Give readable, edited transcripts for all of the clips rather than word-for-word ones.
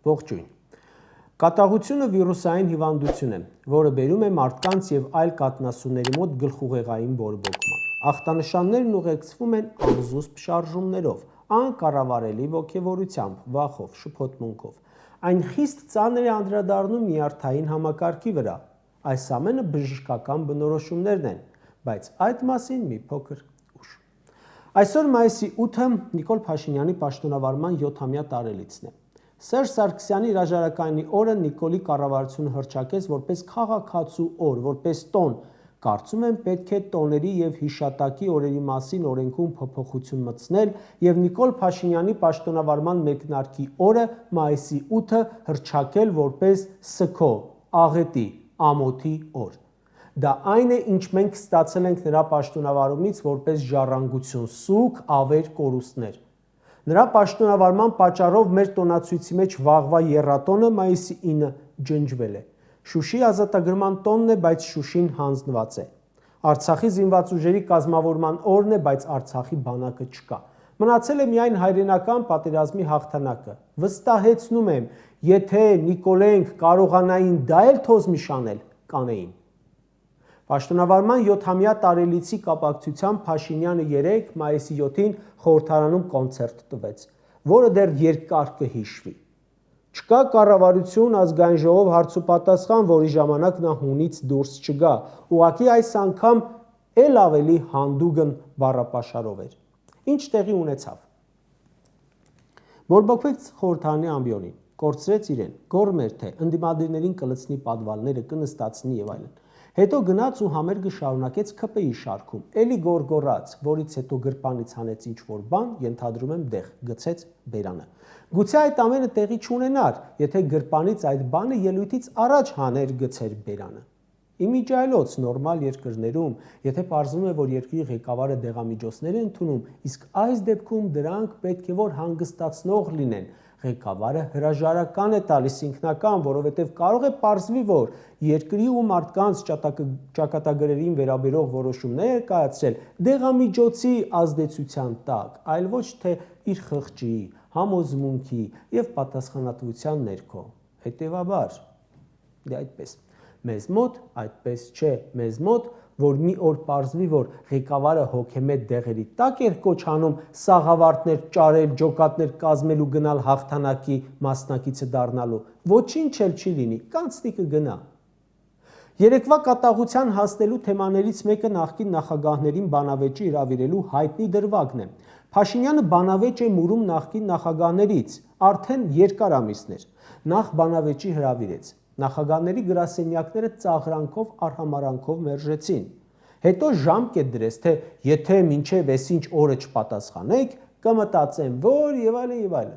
Ողջույն։ Կատաղությունը վիրուսային հիվանդություն է, որը բերում է մարդկանց եւ այլ կաթնասունների մոտ գլխուղեղային բորբոքման։ Ախտանշաններն ուղեկցվում են անզուսպ շարժումներով, անկառավարելի ոգևորությամբ, վախով, շփոթմունքով։ Այն խիստ ծանր է անդրադառնում նյարդային համակարգի վրա։ Այս ամենը բժշկական բնորոշումներն են, բայց այդ մասին մի փոքր ուշ։ Այսօր մայիսի 8-ը Նիկոլ Փաշինյանի պաշտոնավարման 7-ամյա տարելիցն է։ Սերժ Սարգսյանի հրաժարականի օրը Նիկոլի կառավարությունը հռչակեց որպես քաղաքացու օր, որպես տոն։ Կարծում եմ պետք է տոների եւ հիշատակի օրերի մասին օրենքում փոփոխություն մտցնել եւ Նիկոլ Փաշինյանի պաշտոնավարման մեկնարկի օրը մայիսի 8-ը հռչակել որպես ՍՔՕ, աղետի, ամոթի օր։ Դա այն է, ինչ մենք ստացել ենք նրա պաշտոնավարումից որպես ժառանգություն, սուգ, ավեր, կորուստներ։ Նրա պաշտոնավարման պատճառով մեր տոնացույցի մեջ վաղվա եռատոնը մայիսի 9 ջնջվել է։ Շուշի ազատագրման տոնն է, բայց Շուշին հանձնված է։ Արցախի զինված ուժերի կազմավորման օրն է, բայց Արցախի բանակը չկա։ Մնացել է միայն հայրենական պատերազմի հաղթանակը։ Վստահեցնում եմ, եթե Նիկոլենք կարողանային դա էլ թոզմիշանել, կանեին։ Պաշտոնավարման 7-ամյա տարելիցի կապակցությամբ Փաշինյանը 3 մայիսի 7-ին խորհրդարանում կոնցերտ տվեց, որը դեռ երկար կհիշվի։ Չկա կառավարություն, ազգային ժողով հարցուպատասխան, որի ժամանակ նա հունից դուրս չգա, ուղղակի այս անգամ էլ ավելի հանդուգն բառապաշարով էր։ Ինչ տեղի ունեցավ։ Բորբոքվեց խորհրդարանի ամբիոնին, կորցրեց իրեն, գոռում էր, թե ընդդիմադիրներին կլցնի պատվալները, կնստացնի եւ այլն։ Հետո գնաց ու համերգը շարունակեց ՔՊ-ի շարքում, էլի գորգորած, որից հետո գրպանից հանեց ինչ-որ բան, ենթադրում եմ դեղ, գցեց բերանը։ Գուցե այդ ամենը տեղի չունենար, եթե գրպանից այդ բանը ելույթից առաջ հաներ գցեր բերանը։ Իմիջիայլոց նորմալ երկրներում, եթե պարզվում է, որ երկրի ղեկավարը դեղամիջոցներ է ընդունում, իսկ այս դեպքում դրանք պետք է որ հանգստացնող լինեն։ Ղեկավարը հրաժարական է տալիս ինքնական, որովհետև կարող է պարզվի, որ երկրի ու մարդկանց ճակատագրերին վերաբերող որոշումներ կայացրել դեղամիջոցի ազդեցության տակ, այլ ոչ թե իր խղճի, համոզմունքի եւ պատասխանատվության ներքո։ Հետևաբար, դե այդպես։ Մեզ մոտ այդպես չէ, մեզ մոտ, որ մի օր պարզվի, որ ղեկավարը հոգեմետ դեղերի տակ էր կոչանում սաղավարտներ ճարել, ջոկատներ կազմել ու գնալ հաղթանակի մասնակիցը դառնալու, ոչինչ էլ չի լինի, կանցնի կգնա։ Երեկվա կատաղության հասնելու թեմաներից մեկը նախկին նախագահներին բանավեճի հրավիրելու հայտնի դրվագն է։ Փաշինյանը բանավեճ է մուրում նախկին նախագահներից, արդեն երկար ամիսներ, նախ բանավեճի հրավիրեց։ Նախագահների գրասենյակները ծաղրանքով արհամարանքով մերժեցին։ Հետո ժամկետ դրեց, թե եթե մինչև այսինչ օրը չպատասխանեք, կմտածեմ, որ եւ այլն եւ այլն։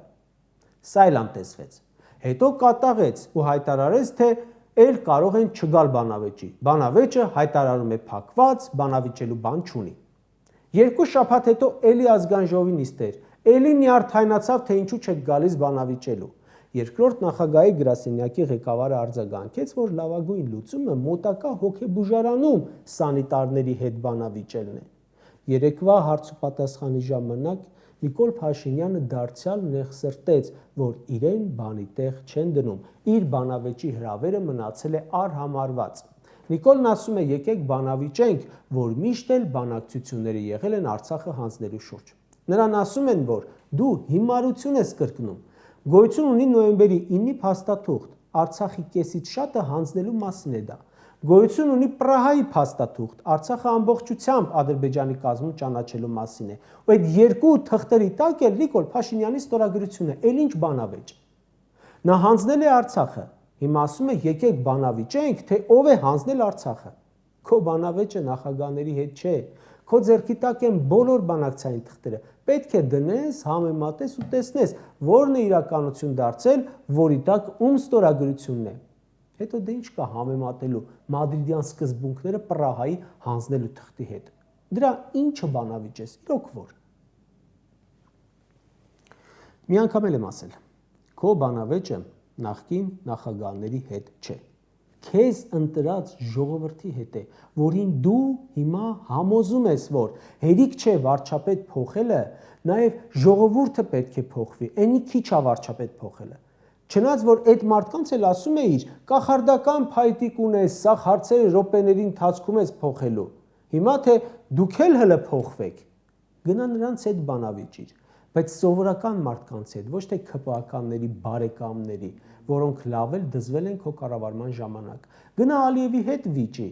Սա էլ անտեսվեց։ Հետո կատաղեց ու հայտարարեց, թե էլ կարող են չգալ բանավեճի։ Բանավեճը հայտարարում է փակված, բանավիճելու բան չունի։ Երկու շաբաթ հետո էլի ազգային ժողովի նիստեր, էլի նյարդայնացավ, թե ինչու չեք գալիս բանավիճելու։ Երկրորդ նախագահի գրասենյակի ղեկավարը արձագանքեց, որ լավագույն լուծումը մոտակա հոգեբուժարանում սանիտարների հետ բանավիճելն է։ Երեկվա հարցուպատասխանի ժամանակ Նիկոլ Փաշինյանը դարձյալ նեղսրտեց, որ իրեն բանի տեղ չեն դնում, իր բանավեճի հրավերը մնացել է արհամարված։ Նիկոլն ասում է, եկեք բանավիճենք, որ միշտ էլ բանակցությունները եղել են Արցախը հանձնելու շուրջ։ Նրան ասում են, որ դու հիմարություն ես կրկնում։ Գոյություն ունի նոյեմբերի 9-ի փաստաթուղթ, Արցախի կեսից շատը հանձնելու մասին է դա։ Գոյություն ունի Պրահայի փաստաթուղթ, Արցախը ամբողջությամբ Ադրբեջանի կազմում ճանաչելու մասին է։ Ու այդ երկու թղթերի տակ էլ Նիկոլ Փաշինյանի ստորագրությունը, էլ ինչ բանավեճ։ Նա հանձնել է Արցախը։ Հիմա ասում է, եկեք բանավիճենք, թե ով է հանձնել Արցախը։ Քո բանավեճը նախագահների հետ չէ։ Քո ձեռքի տակ են բոլոր բանակցային թղթերը։ Պետք է դնես, համեմատես ու տեսնես, որն է իրականություն դարձել, որի տակ ում ստորագրությունն է։ Հետո դե ինչ կա համեմատելու մադրիդյան սկզբունքները Պրահայի հանձնելու թղթի հետ։ Դրա ինչը բանավիճես, իրոք որ։ Մի անգամ էլ եմ ասել, քո բանավեճը նախկին նախագահների հետ չէ։ Քեզ ընտրած ժողովրդի հետ է, որին դու հիմա համոզում ես, որ հերիք չէ վարչապետ փոխելը, նաև ժողովուրդը պետք է փոխվի, այնի քիչ է վարչապետ փոխելը։ Չնայած որ այդ մարդկանց էլ ասում էիր, կախարդական փայտիկ ունես, սա հարցերը րոպեների ընթացքում ես փոխելու։ Հիմա թե դուք էլ հələ փոխվեք։ Գնա նրանց հետ բանավիճիր, բայց սովորական մարդկանց հետ, ոչ թե ՔՊԱ-ականների բարեկամների, որոնք լավ էլ դզվել են քո կառավարման ժամանակ։ Գնա Ալիևի հետ վիճի։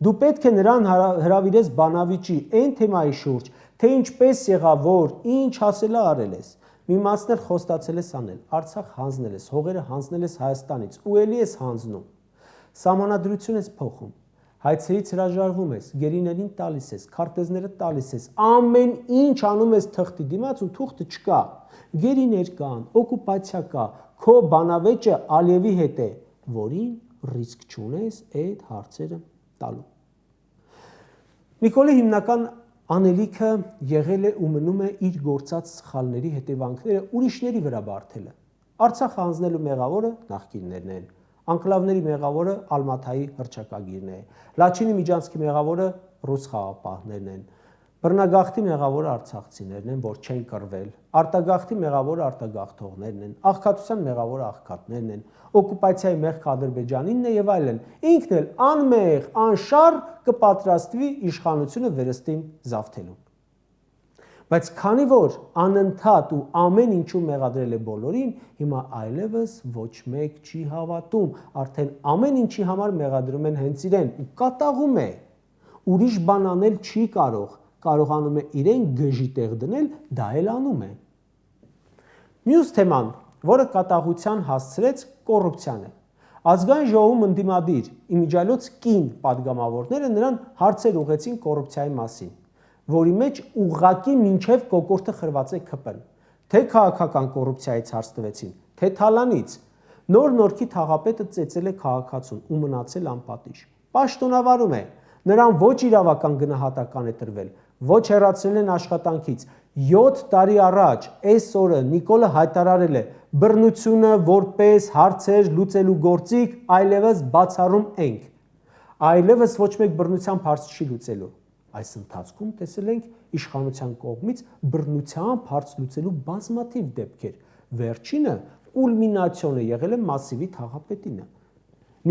Դու պետք է նրան հրավիրես բանավիճի այն թեմայի շուրջ, թե ինչպես եղավ, որ ինչ ասելա արել ես։ Մի մասն էլ խոստացել ես անել, Արցախ հանձնել ես, հողերը հանձնել ես Հայաստանից, ու էլի ես հանձնում։ Սահմանադրություն ես փոխում, հայցերից հրաժարվում ես, գերիներին տալիս ես, քարտեզները տալիս ես, ամեն ինչ անում ես թղթի դիմաց ու թուղթը չկա։ Գերիներ կան, օկուպացիա կա, քո բանավեճը Ալիևի հետ է, որին ռիսկ չունես այդ հարցերը տալու։ Նիկոլի հիմնական անելիքը եղել է ու մնում է իր գործած սխալների հետևանքները ուրիշների վրա բարթելը։ Արցախ հանձնելու մեղավորը նախկիններն են, անկլավների մեղավորը Ալմաթայի հռչակագիրն է, Լաչինի Միջանցքի մեղավորը ռուս խաղաղապահներն են, բռնագաղթի մեղավորը արցախցիներն են, որ չեն կռվել, արտագաղթի մեղավորը արտագաղթողներն են, աղքատության մեղավորը աղքատներն են, օկուպացիայի մեղքը Ադրբեջանինն է եւ այլն։ Ինքն էլ անմեղ, անշառ կպատրաստվի իշխանությունը վերստին զավթելուն։ Բայց քանի որ անընդհատ ու ամեն ինչում մեղադրել է բոլորին, հիմա այլևս ոչ մեկ չի հավատում, արդեն ամեն ինչի համար մեղադրում են հենց իրեն ու կատաղում է։ Ուրիշ բան անել չի կարողանում է իրեն գժի տեղ դնել, դա էլ անում է։ Մյուս թեման, որը կատաղության հասցրեց, կոռուպցիան է։ Ազգային ժողովում ընդդիմադիր իմիջիայլոց կին падգամավորները նրան հարցեր ուղղեցին կոռուպցիայի մասին, որի մեջ ուղղակի մինչև կոկորդը խրված է ՔՊ-ն, թե քաղաքական կոռուպցիայից հարց տվեցին, թե թալանից։ Նոր-նորքի թաղապետը ծեծել է քաղաքացուն ու մնացել անպատիժ։ Պաշտոնավարում է, նրան ոչ իրավական գնահատական է տրվել, ոչ հեռացրել են աշխատանքից։ 7 տարի առաջ այս օրը Նիկոլը հայտարարել է բռնությունը որպես հարցեր լուծելու գործիք այլևս բացառում ենք։ Այլևս ոչ մեկ բռնությամբ հարց չի լուծելու։ Այս ընթացքում տեսել ենք իշխանության կողմից բռնությամբ հարց լուծելու բազմաթիվ դեպքեր։ Վերջինը կուլմինացիոնը եղել է Մասիվի թաղապետինը։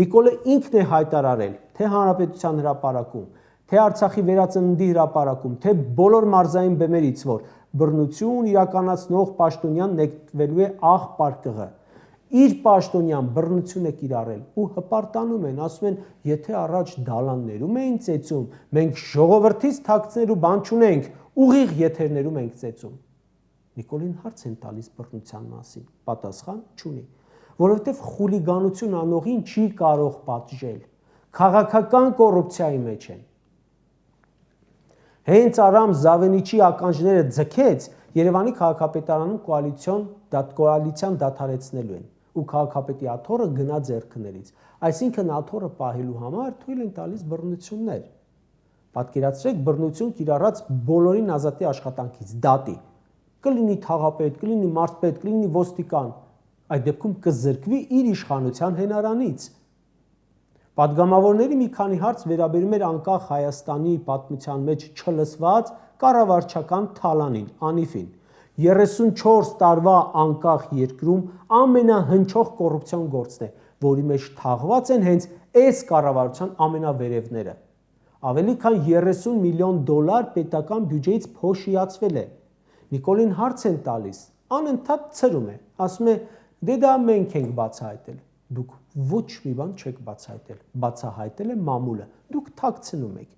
Նիկոլը ինքն է հայտարարել, թե Հանրապետության հրապարակում, թե Արցախի վերածննդի հրապարակում, թե բոլոր մարզային բեմերից, որ բռնություն իրականացնող պաշտոնյան նետվելու է աղ-պարկղը։ Իր պաշտոնյան բռնություն է կիրառել ու հպարտանում են, ասում են, եթե առաջ դալաններում էին ծեծում, մենք ժողովրդից թաքցնելու բան չունենք, ուղիղ եթերներում ենք ծեծում։ Նիկոլին հարց են տալիս բռնության մասին, պատասխան չունի, որովհետև խուլիգանություն անողին չի կարող պատժել, քաղաքական կոռուպցիայի մեջ են։ Հենց Արամ Զավենիչի ականջները ձգեց Երևանի քաղաքապետարանում կոալիցիան դադարեցնելու են ու քաղաքապետի աթոռը գնա ձեռքներից, այսինքն աթոռը պահելու համար թույլ են տալիս բռնություններ։ Պատկերացրեք բռնություն կիրառած բոլորին ազատի աշխատանքից, դատի, կլինի թաղապետ, կլինի մարդպետ, կլինի ոստիկան, այդ դեպքում կզրկվի իր իշխանության հենարանից։ Պատգամավորների մի քանի հարց վերաբերում էր անկախ Հայաստանի պատմության մեջ չլսված կառավարչական թալանին, անիֆին։ 34 տարվա անկախ երկրում ամենահնչող կոռուպցիոն գործն է, որի մեջ թաղված են հենց այս կառավարության ամենավերևները։ Ավելի քան 30 միլիոն դոլար պետական բյուջեից փոշիացվել է։ Նիկոլին հարց են տալիս, անընդհատ ցրում է, ասում է, դե դա մենք ենք բացահայտել։ Դուք ոչ մի բան չեք բացահայտել, բացահայտել է մամուլը, դուք թաքցնում եք։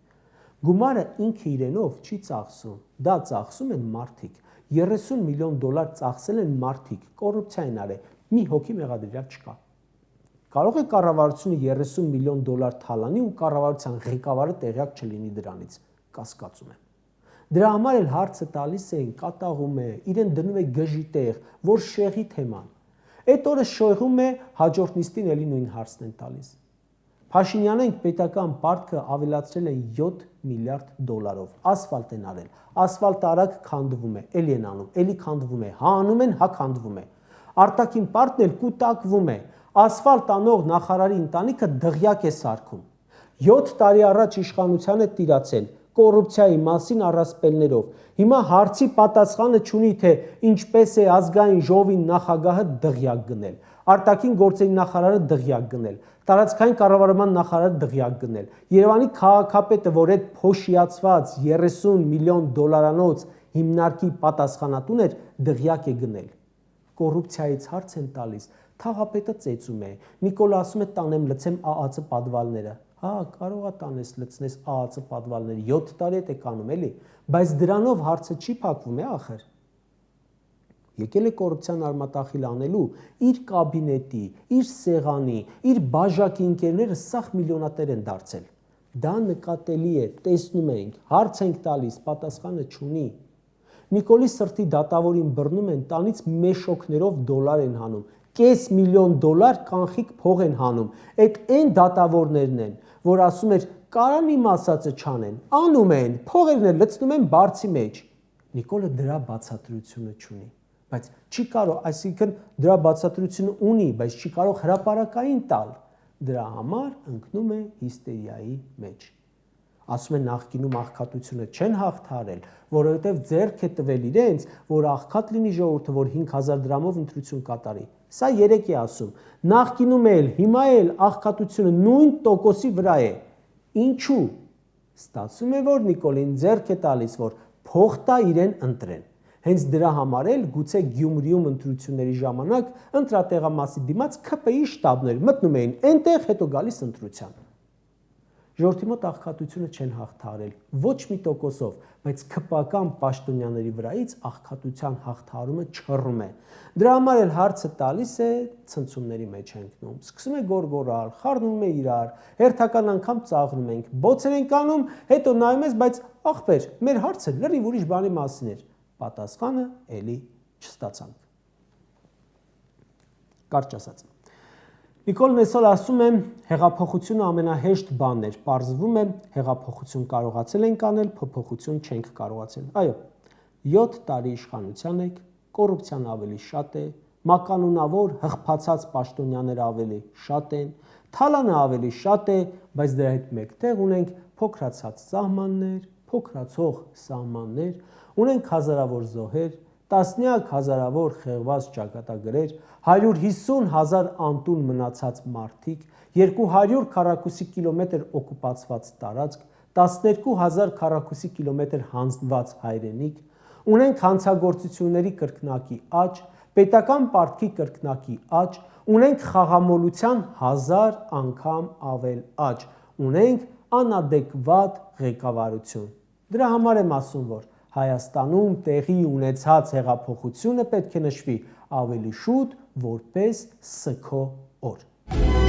Գումարը ինքը իրենով չի ծախսում, դա ծախսում են մարդիկ, 30 միլիոն դոլար ծախսել են մարդիկ, կոռուպցիա են արել, մի հոգի մեղադրյալ չկա։ Կարող է կառավարությունը 30 միլիոն դոլար թալանի ու կառավարության ղեկավարը տեղյակ չլինի դրանից, կասկածում եմ։ Դրա համար էլ հարցը տալիս են, կատաղում է, իրեն դնում է գժի տեղ, որ շեղի թեման։ Այդ օրը շեղում է, հաջորդ նիստին էլի նույն հարցն են տալիս։ Փաշինյանենք պետական պարտքը ավելացրել են 7 միլիարդ դոլարով, ասֆալտ են արել, ասֆալտը արագ քանդվում է, էլի են անում, էլի քանդվում է, հա անում են, հա քանդվում է։ Արտաքին պարտն էլ կուտակվում է, ասֆալտ անող նախարարի ընտանիքը դղյակ է սարքում։ 7 տարի առաջ իշխանության է տիրացել կոռուպցիայի մասին առասպելներով։ Հիմա հարցի պատասխանը չունի, թե ինչպես է ազգային ժողովի նախագահը դղյակ գնել։ արտաքին գործերի նախարարը դղյակ գնել, տարածքային կառավարման նախարարը դղյակ գնել, Երևանի քաղաքապետը, որ այդ փոշիացված 30 միլիոն դոլարանոց հիմնարկի պատասխանատուն էր, դղյակ է գնել։ Կոռուպցիայից հարց են տալիս, թաղապետը ծեծում է, Նիկոլ ասում է տանեմ լցեմ ԱԱՑ պատվալները, հա, կարող է տանես լցնես ԱԱՑ պատվալները, 7 տարի է կանում էլի, բայց դրանով հարցը չի փակվում է ախր։ Եկել է կոռուպցիան արմատախիլ անելու, իր կաբինետի, իր սեղանի, իր բաժակի ընկերները սախ միլիոնատեր են դարձել։ Դա նկատելի է, տեսնում ենք, հարց ենք տալիս, պատասխանը չունի։ Նիկոլի սրտի դատավորին բռնում են, տանից մեշոքներով դոլար են հանում, կես միլիոն դոլար կանխիկ փող են հանում։ Այդ այն դատավորներն են, որ ասում էր կարան իմ ասածը չանեն, անում են, փողերն են լցնում են բարձի մեջ։ Նիկոլը դրա բացատրությունը չունի, բայց չի կարող, այսինքն դրա բացատրությունը ունի, բայց չի կարող հրապարակային տալ։ Դրա համար ընկնում է հիստերիայի մեջ։ Ասում են նախկինում աղքատությունը չեն հաղթարել, որովհետև ձեռք է տվել իրենց, որ աղքատ լինի ժողովուրդը, որ 5000 դրամով ընտրություն կատարի։ Սա երեք է ասում։ Նախկինում էլ, հիմա էլ աղքատությունը նույն տոկոսի վրա է։ Ինչու՞։ Ստացվում է, որ Նիկոլին ձեռք է տալիս, որ փող տա իրեն ընտրեն։ Հենց դրա համար էլ գուցե Գյումրիում ընտրությունների ժամանակ ընտրատեղամասի դիմաց ՔՊ-ի շտաբներ մտնում էին այնտեղ, հետո գալիս ընտրության։ Ժողովրդի մոտ աղքատությունը չեն հաղթարել, ոչ մի տոկոսով, բայց ՔՊ-ական պաշտոնյաների վրայից աղքատության հաղթարումը չռում է։ Դրա համար էլ հարցը տալիս է, ցնցումների մեջ ընկնում, սկսում է գորգորալ, խառնում է իրար, հերթական անգամ ծաղրում ենք, բոցեր ենք անում, հետո նայում ես, բայց ախպեր, մեր հարցը լրիվ ուրիշ բանի մասին էր։ Պատասխանը էլի չստացանք։ Կարճ ասած։ Նիկոլն այսօր ասում է, հեղափոխությունը ամենահեշտ բանն էր, պարզվում է, հեղափոխություն կարողացել ենք անել, փոփոխություն չենք կարողացել։ Այո, 7 տարի իշխանության եք, կոռուպցիան ավելի շատ է, մականունավոր հղփացած պաշտոնյաները ավելի շատ են, թալանը ավելի շատ է, բայց դրա հետ մեկտեղ ունենք փոքրացած սահմաններ, փոքրացող սահմաններ, ունենք հազարավոր զոհեր, տասնյակ հազարավոր խեղված ճակատագրեր, 150,000 անտուն մնացած մարդիկ, 200 քառակուսի կիլոմետր օկուպացված տարածք, 12,000 քառակուսի կիլոմետր հանձնված հայրենիք, ունենք հանցագործությունների կրկնակի աճ, պետական պարտքի կրկնակի աճ, ունենք խաղամոլության 1000 անգամ ավել աճ, ունենք անադեկվատ ղեկավարություն։ Դրա համար եմ ասում, որ Հայաստանում տեղի ունեցած հեղափոխությունը պետք է նշվի ավելի շուտ որպես սգո օր։